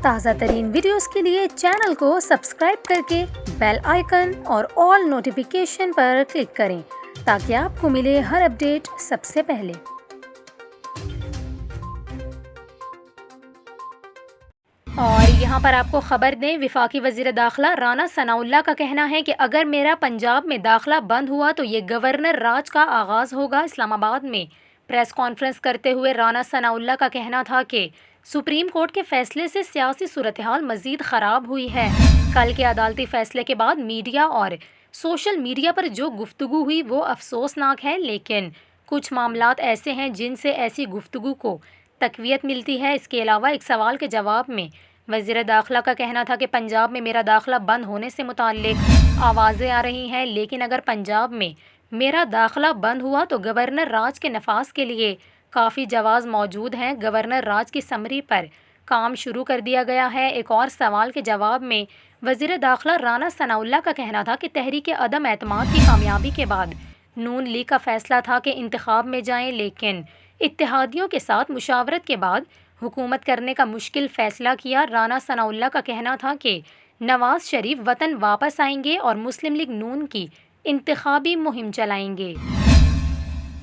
تازہ ترین ویڈیوز کے لیے چینل کو سبسکرائب کر کے بیل آئیکن اور آل نوٹیفیکیشن پر کلک کریں تاکہ آپ کو ملے ہر اپڈیٹ سب سے پہلے۔ اور یہاں پر آپ کو خبر دیں، وفاقی وزیر داخلہ رانا ثناءاللہ کا کہنا ہے کہ اگر میرا پنجاب میں داخلہ بند ہوا تو یہ گورنر راج کا آغاز ہوگا۔ اسلام آباد میں پریس کانفرنس کرتے ہوئے رانا ثناءاللہ کا کہنا تھا کہ سپریم کورٹ کے فیصلے سے سیاسی صورتحال مزید خراب ہوئی ہے۔ کل کے عدالتی فیصلے کے بعد میڈیا اور سوشل میڈیا پر جو گفتگو ہوئی وہ افسوسناک ہے، لیکن کچھ معاملات ایسے ہیں جن سے ایسی گفتگو کو تقویت ملتی ہے۔ اس کے علاوہ ایک سوال کے جواب میں وزیر داخلہ کا کہنا تھا کہ پنجاب میں میرا داخلہ بند ہونے سے متعلق آوازیں آ رہی ہیں، لیکن اگر پنجاب میں میرا داخلہ بند ہوا تو گورنر راج کے نفاذ کے لیے کافی جواز موجود ہیں۔ گورنر راج کی سمری پر کام شروع کر دیا گیا ہے۔ ایک اور سوال کے جواب میں وزیر داخلہ رانا ثناءاللہ کا کہنا تھا کہ تحریک عدم اعتماد کی کامیابی کے بعد نون لیگ کا فیصلہ تھا کہ انتخاب میں جائیں، لیکن اتحادیوں کے ساتھ مشاورت کے بعد حکومت کرنے کا مشکل فیصلہ کیا۔ رانا ثناءاللہ کا کہنا تھا کہ نواز شریف وطن واپس آئیں گے اور مسلم لیگ نون کی انتخابی مہم چلائیں گے۔